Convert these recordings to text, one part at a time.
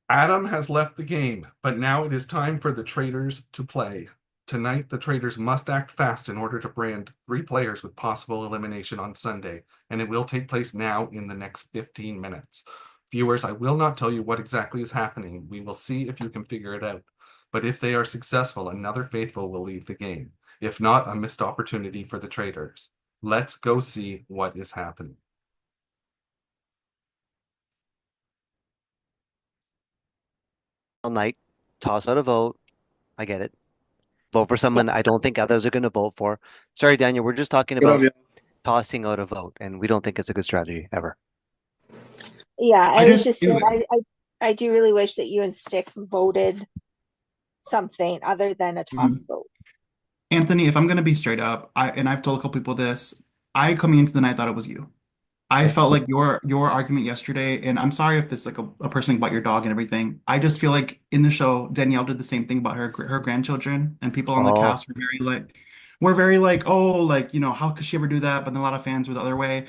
Adam has left the game, but now it is time for the Traitors to play. Tonight, the Traitors must act fast in order to brand 3 players with possible elimination on Sunday, and it will take place now in the next 15 minutes. Viewers, I will not tell you what exactly is happening. We will see if you can figure it out. But if they are successful, another faithful will leave the game. If not, a missed opportunity for the Traitors. Let's go see what is happening. All night, toss out a vote. I get it. Vote for Yeah, someone I don't think others are going to vote for. Sorry, Daniel, we're just talking What up, about y'all? tossing out a vote, and we don't think it's a good strategy ever. yeah. I I was just just saying, feel it. I do really wish that you and Stick voted something other than a toss Mhm. vote. Anthony, if I'm gonna be straight up, I've told a couple people this. I coming into the night thought it was you. I Okay. felt like your argument yesterday, and I'm sorry if it's like a person about your dog and everything. I just feel like in the show, Danielle did the same thing about her grandchildren, and people on the Oh, cast were very like, oh, like, how could she ever do that? But then a lot of fans were the other way.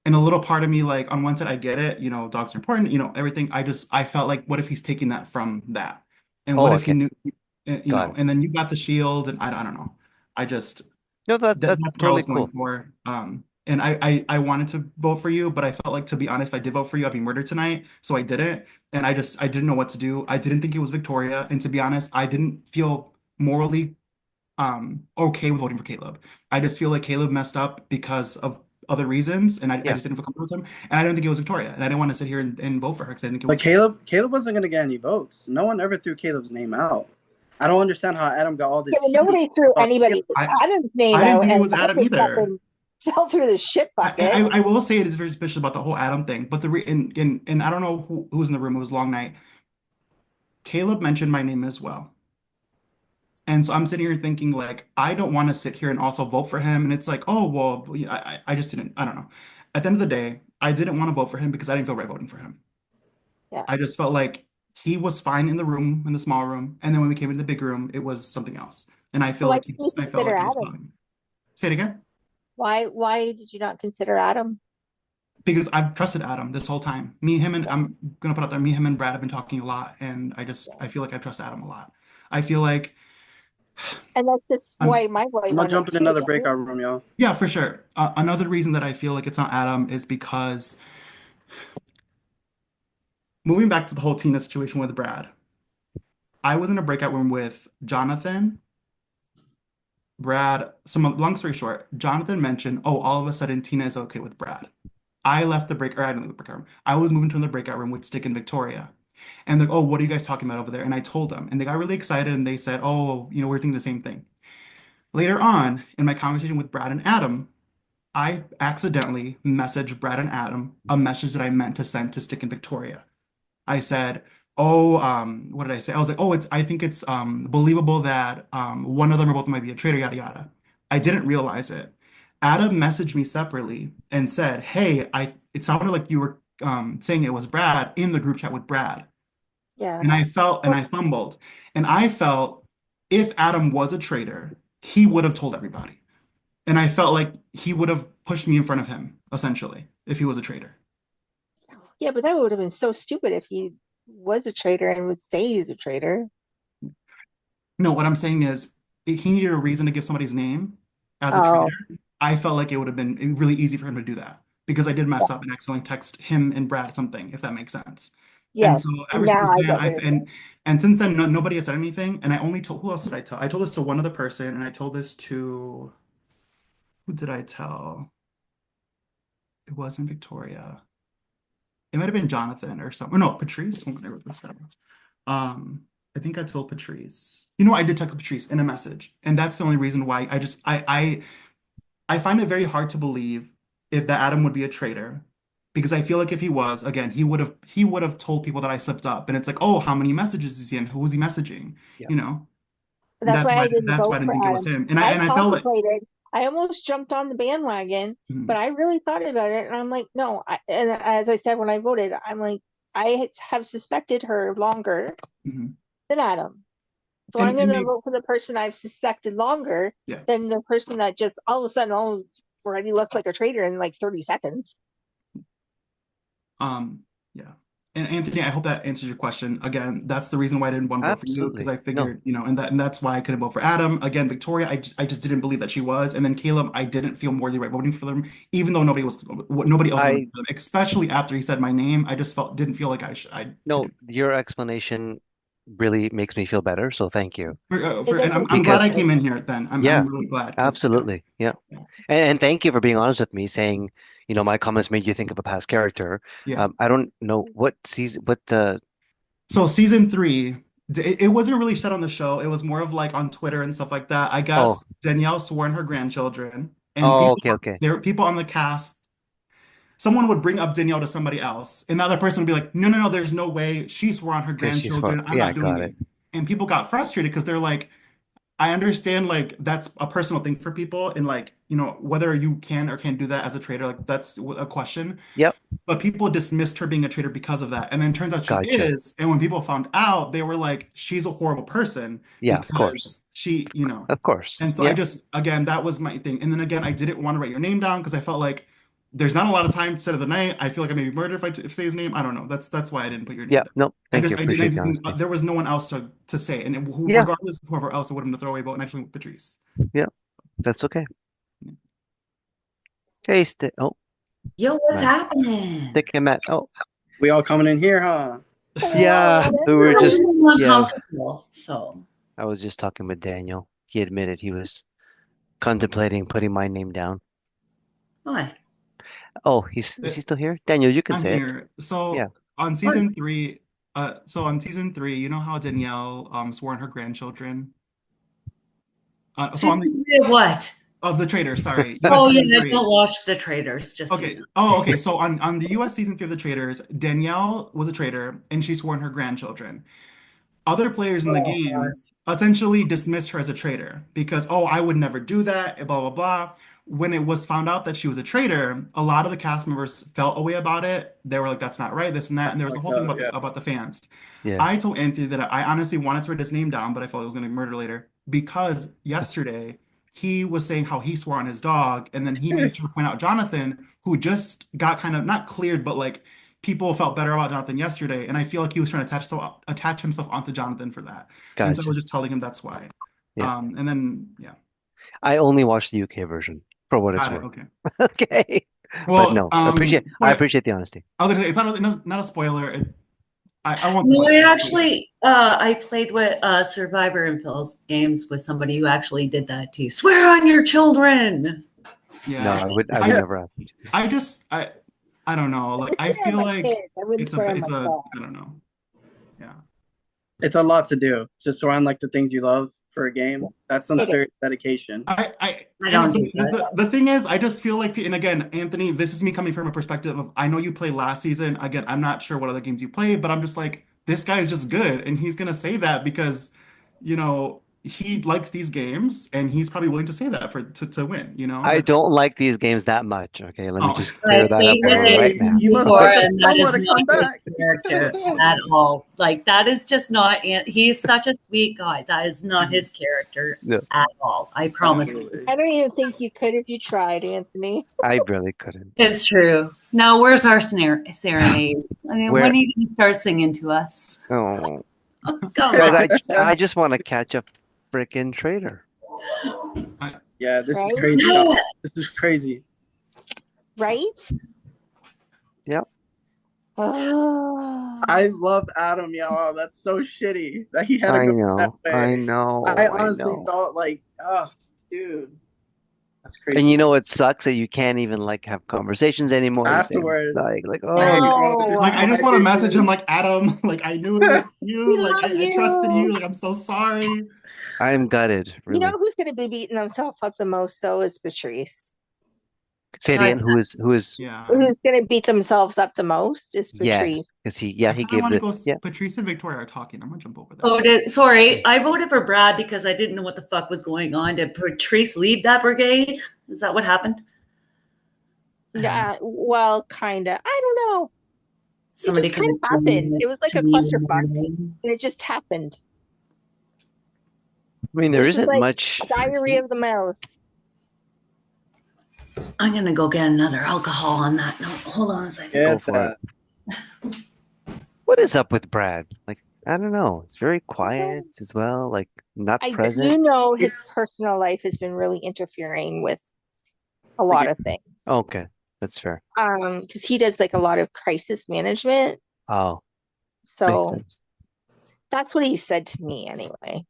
And a little part of me, like, on one side, I get it, dogs are important, everything. I felt like, what if he's taking that from that? And what oh, if he okay. knew, Got it. and then you got the shield, and I don't know. I just, No, that's that's what I totally was going cool. for. And I wanted to vote for you, but I felt like, to be honest, if I did vote for you, I'd be murdered tonight. So I didn't. And I didn't know what to do. I didn't think it was Victoria. And to be honest, I didn't feel morally okay with voting for Caleb. I just feel like Caleb messed up because of other reasons, and I Yeah. just didn't feel comfortable with him. And I don't think it was Victoria, and I didn't want to sit here and vote for her because I think it But was her. Caleb wasn't gonna get any votes. No one ever threw Caleb's name out. I don't understand how Adam got all Yeah, this but heat nobody threw about anybody Caleb. Adam's name I didn't out, think it and was that Adam just either. fucking fell through the shit bucket. I will say it is very suspicious about the whole Adam thing, but the re and I don't know who was in the room. It was a long night. Caleb mentioned my name as well. And so I'm sitting here thinking, like, I don't want to sit here and also vote for him. And it's like, oh, well, I just didn't, I don't know. At the end of the day, I didn't want to vote for him because I didn't feel right voting for him. Yeah. I just felt like he was fine in the room, in the small room. And then when we came into the big room, it was something else. And So why didn't you I felt consider like he was Adam? fine. Say it again. Why did you not consider Adam? Because I've trusted Adam this whole time. Me, him, and Yeah, I'm gonna put out there, me, him, and Brad have been talking a lot. And yeah. I feel like I trust Adam a lot. I feel like And that's just I'm, why my vote I'm gonna went up jump in too, another right? breakout room, y'all. yeah, for sure. Another reason that I feel like it's not Adam is because moving back to the whole Tina situation with Brad, I was in a breakout room with Jonathan, Brad. Long story short, Jonathan mentioned, oh, all of a sudden Tina is okay with Brad. I left the break, or I didn't leave the breakout room. I was moving to the breakout room with Stick and Victoria. And they're like, oh, what are you guys talking about over there? And I told them, and they got really excited and they said, oh, we're thinking the same thing. Later on, in my conversation with Brad and Adam, I accidentally messaged Brad and Adam a message that I meant to send to Stick and Victoria. I said, "Oh, what did I say?" I was like, "Oh, I think it's believable that one of them or both might be a traitor, yada yada." I didn't realize it. Adam messaged me separately and said, "Hey, it sounded like you were saying it was Brad in the group chat with Brad." Yeah. And Well, I fumbled, and I felt if Adam was a traitor, he would have told everybody, and I felt like he would have pushed me in front of him essentially if he was a traitor. yeah, but that would have been so stupid if he was a traitor and would say he's a traitor. No, what I'm saying is he needed a reason to give somebody's name as a Oh, traitor. I felt like it would have been really easy for him to do that because I did yeah. mess up and accidentally text him and Brad something, if that makes sense. And Yes. so ever Now since I then, get what you're and since then, nobody has said anything. And I only told who else did I tell? I told this to one other person, and I told this to who did I tell? It wasn't Victoria. It might have been Jonathan or something. Or no, Patrice. Whatever this guy was. I think I told Patrice. I did text Patrice in a message, and that's the only reason why I find it very hard to believe if that Adam would be a traitor, because I feel like if he was, again, he would have told people that I slipped up, and it's like, oh, how many messages is he in? Who is he messaging? Yeah. You know, That's why I didn't that's why vote I didn't for think it was Adam. him, and I I felt like. contemplated. I almost jumped on the bandwagon, Mhm, but I really thought about it, and I'm like, no. And as I said when I voted, I'm like, I have suspected her longer mhm. than Adam, so I'm And going to maybe vote for the person I've suspected longer yeah. than the person that just all of a sudden already looks like a traitor in like 30 seconds. Um, yeah. And Anthony, I hope that answers your question. Again, that's the reason why I didn't want to vote for you because Absolutely. I No, figured, and that's why I couldn't vote for Adam. Again, Victoria, I just didn't believe that she was, and then Caleb, I didn't feel morally right voting for them, even though nobody else voted I for them, especially after he said my name. I just didn't feel like no, your explanation really makes me feel better, so thank you. It and doesn't I'm glad I Because came in here. Then yeah, I'm really glad because absolutely. Yeah. And thank you for being honest with me, saying, my comments made you think of a past character. yeah. I don't know what season, what So season three, it wasn't really said on the show. It was more of like on Twitter and stuff like that. I oh, guess Danielle swore in her grandchildren, and oh, okay, okay. there were people on the cast. Someone would bring up Danielle to somebody else, and the other person would be like, "No, no, no, there's no way. She swore on her Okay, she's for, grandchildren. I'm yeah, not doing got it." it. And people got frustrated because they're like, I understand like that's a personal thing for people, and like, whether you can or can't do that as a trader, like that's a question. Yep, But people dismissed her being a traitor because of that. And then it turns out she gotcha. is. And when people found out, they were like, she's a horrible person Yeah, of course. because she. Of course. And so I Yeah, just, again, that was my thing. And then again, I didn't want to write your name down because I felt like there's not a lot of time set of the night. I feel like I may be murdered if if say his name. I don't know. That's why I didn't put your name yeah. down. No, I thank just, you. I Appreciate the didn't, honesty. there was no one else to say. And Yeah, regardless of whoever else, I would have throw away vote and actually went with Patrice. yeah, that's okay. Hey, oh, Yo, what's man. happening? Stick him at, oh, We all coming in here, huh? yeah, we were I'm just, yeah, uncomfortable, so I was just talking with Daniel. He admitted he was contemplating putting my name down. why? Oh, is he still here? Daniel, you can I'm say it. here. Yeah. On What? season three, on season three, you know how Danielle swore on her grandchildren? So on Season three of what? of the Traitors, sorry, US Oh yeah, season I three. don't watch the Traitors, just so you Okay. know. Oh, okay. So on the US season three of the Traitors, Danielle was a traitor and she swore on her grandchildren. Other players in the Oh game gosh. essentially dismissed her as a traitor because, oh, I would never do that, blah, blah, blah. When it was found out that she was a traitor, a lot of the cast members felt a way about it. They were like, that's not right, this and that. And That's there was a fucked whole thing up. about Yeah. the fans. Yeah. I told Anthony that I honestly wanted to write his name down, but I felt it was going to be murder later because yesterday he was saying how he swore on his dog, and then he made sure to point out Jonathan, who just got kind of not cleared, but like people felt better about Jonathan yesterday, and I feel like he was trying to attach himself onto Jonathan for that. And so I Gotcha. was just telling him that's why. Yeah. And then yeah, I only watched the UK version for what it's got it. worth. Okay. Okay. But Well, no, I appreciate the honesty. I was gonna say it's not a spoiler. I won't No, spoil I it. actually I played with Survivor and Phil's games with somebody who actually did that too. Swear on your children. No, Yeah. I would never ask you to. I don't know. Like I swear on feel my like kids. I wouldn't swear on it's a myself. I don't know. Yeah. It's a lot to do. To surround like the things you love for a game. That's some It is. serious dedication. I don't do that. The thing is, I just feel like, and again, Anthony, this is me coming from a perspective of I know you played last season. Again, I'm not sure what other games you played, but I'm just like, this guy is just good, and he's gonna say that because, he likes these games, and he's probably willing to say that to win. I That's don't like these games that much. Okay, let me oh, just I clear that up played with for you right it now. You must before, like and that is someone to come not his back. character at all. Like that is just not. He's such a sweet guy. That is not his character No, at all. I promise you. Absolutely. I don't even think you could if you tried, Anthony. I really couldn't. It's true. Now, where's our serenade? I mean, Where? when are you going to start singing to us? Oh, Come guys, on. I just want to catch a freaking traitor. Yeah, this is Right? crazy. Yes. This is crazy. Right? Yep. Oh. I love Adam, y'all. That's so shitty that he had to I go that know. way. I know. I I honestly know. thought like, oh, dude, that's And crazy. it sucks that you can't even like have conversations anymore. You say, Afterwards, like, Dang, oh, bro, this like is I just my want to message him business. like Adam, like I knew it was you, We like love I trusted you. you, like I'm so sorry. I'm gutted, You really. know who's going to be beating themselves up the most, though, is Patrice. Say it Sorry. again. Who is? Yeah. Who's going to beat themselves up the most is Yeah, Patrice. because he I gave want to the, go. yeah. Patrice and Victoria are talking. I'm gonna jump over that. Voted, sorry, I voted for Brad because I didn't know what the fuck was going on. Did Patrice lead that brigade? Is that what happened? Yeah, well, kind of. I don't know. Somebody it just kind can of happened. It was like to a me in the clusterfuck, and morning. it just happened. I mean, It there was just isn't like much. diarrhea of the mouth. I'm gonna go get another alcohol on that note. Hold on a second. Go Get for it. that. What is up with Brad? Like, I don't know. It's very quiet as well, like not I present. do know his It's personal life has been really interfering with a the lot game. of things. Okay, that's fair. Because he does like a lot of crisis management. Oh, makes So sense. that's what he said to me anyway.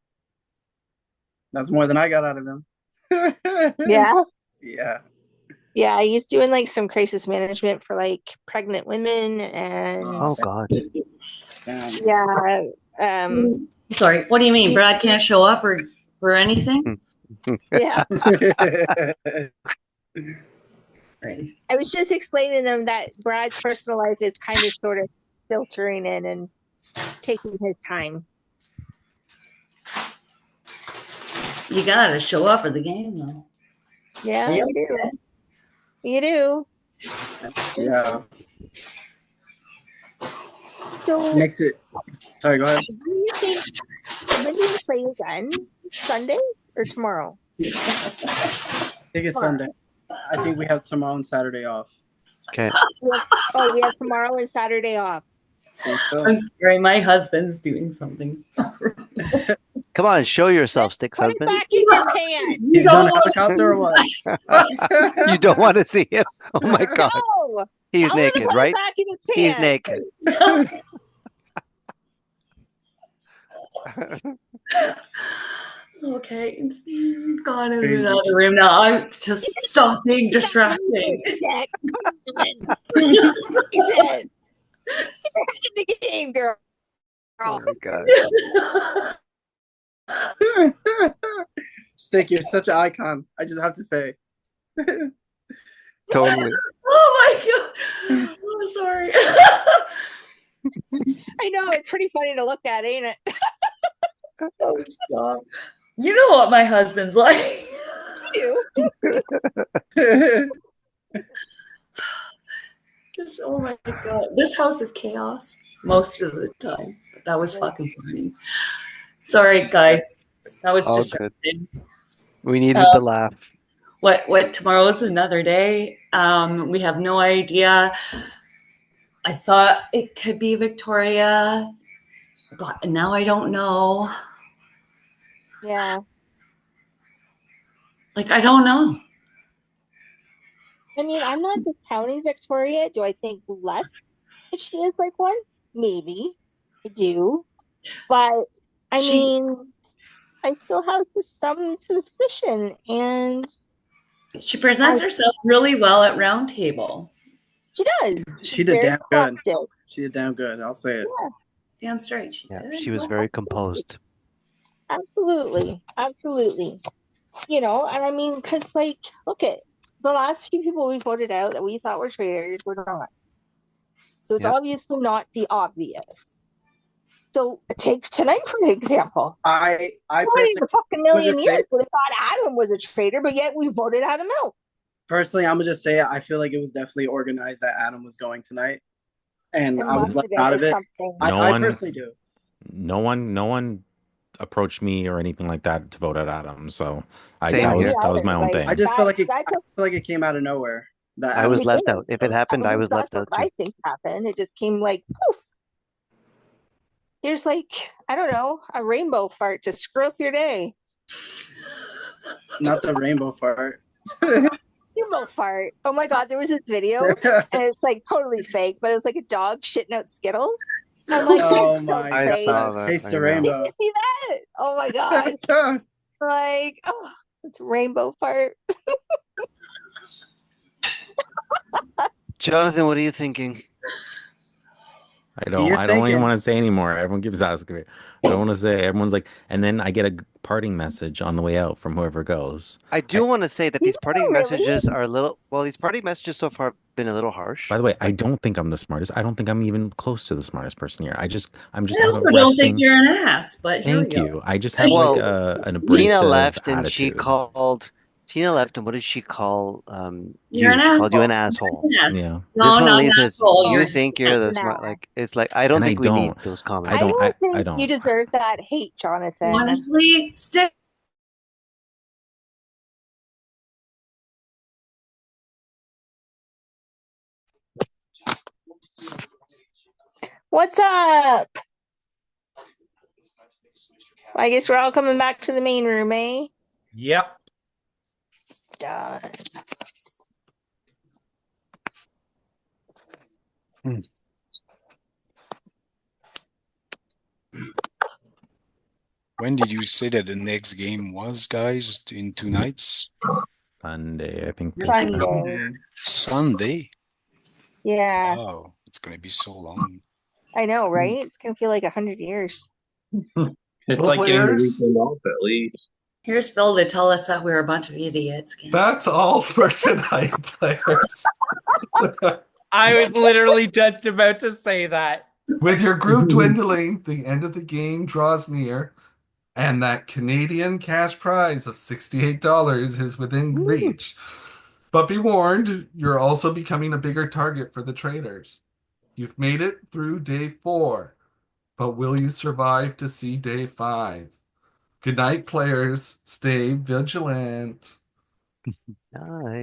That's more than I got out of him. Yeah. Yeah. Yeah, he's doing like some crisis management for like pregnant women and Oh God. Damn. yeah, Sorry, what do you mean? Brad can't show up for anything? yeah. Right. I was just explaining to them that Brad's personal life is kind of sort of filtering in and taking his time. You gotta show up for the game, though. Yeah, Yeah. you do. You do. Yeah. So Makes it. Sorry, go ahead. do you think when do you play again? Sunday or tomorrow? I think it's Sunday. I think we have tomorrow and Saturday off. Okay. We have tomorrow and Saturday off. I think so. I'm sorry, my husband's doing something. Come on, show yourself, Sticks Put it husband. back in your pants. He's No, doing a helicopter or what? You don't want to see him. Oh my God. No, He's tell him to naked, put it right? back in his He's pants. naked. Okay, it's gone in another room now. I'm just stop being distracting. Jack, come on. He said, "Get back in the game, girl." Oh my God. Stick, you're such an icon. I just have to say. Totally. Oh my god. I'm sorry. I know it's pretty funny to look at, ain't it? Oh, stop. You know what my husband's like. You. Oh my god. This house is chaos most of the time. But that was fucking funny. Sorry, guys. That was All distracting. We needed the laugh. What tomorrow's another day. We have no idea. I thought it could be Victoria, but now I don't know. Yeah. Like, I don't know. I mean, I'm not discounting Victoria. Do I think less that she is like one? Maybe. I do. But I mean, I still have some suspicion, and She presents herself really well at round table. she does. She did Very damn good. proactive. She did damn good. I'll say it. Yeah, Damn straight. She Yeah, did. she was very composed. absolutely. Absolutely. You know, and I mean, because, like, look at the last few people we voted out that we thought were traitors were not. So it's Yep. obviously not the obvious. So take tonight for an example. I Nobody in personally, a fucking million just say- years would have thought Adam was a traitor, but yet we voted Adam out. personally, I'm gonna just say I feel like it was definitely organized that Adam was going tonight, and It I was must left have been out of it. something. No I one- personally do. No one approached me or anything like that to vote at Adam. So Same that here. was my own Like, thing. I just feel like it. that I feel like it came out of nowhere. That I Adam was left out. If it happened, I was That's left out what too. I think happened. It just came like poof. Here's like, I don't know, a rainbow fart to screw up your day. not the rainbow fart. Rainbow fart. Oh my god, there was this video and it's like totally fake, but it was like a dog shitting out Skittles. I'm like, Oh that's so my I fake. saw that. Taste I the know. rainbow. Did you see that? Oh my god. Like, oh, it's rainbow fart. Jonathan, what are you thinking? I don't You're even thinking. want to say anymore. Everyone keeps asking me. I don't want to say. Everyone's like, and then I get a parting message on the way out from whoever goes. I do want to say that these parting really? messages are a little. Well, these parting messages so far have been a little harsh. By the way, I don't think I'm the smartest. I don't think I'm even close to the smartest person here. I'm just I have also a don't resting. think you're an ass, but here Thank we go. you. I just have Well, like an Tina abrasive left and she attitude. called. Tina left and what did she call You're you? an She called you asshole. an asshole. Yes. Yeah. No, This one not an leaves us. asshole. You You're think you're the smart? Nah. Like it's like I don't And I think we need don't. those I comments. don't I think don't. you deserve that hate, Jonathan. honestly stick. What's up? I guess we're all coming back to the main room, eh? Yep. Done. When did you say that the next game was, guys? In 2 nights? Sunday, I think. Sunday. Sunday? Yeah, Wow, it's gonna be so long. I know, right? It's gonna feel like 100 years. It's Well, like getting the players, weekend off at least. Here's Phil to tell us that we're a bunch of idiots. Ken. that's all for tonight, players. I was literally just about to say that. With your group dwindling, the end of the game draws near, and that Canadian cash prize of $68 is within reach. But be warned, you're also becoming a bigger target for the traders. You've made it through day 4, but will you survive to see day 5? Good night, players. Stay vigilant. Nice.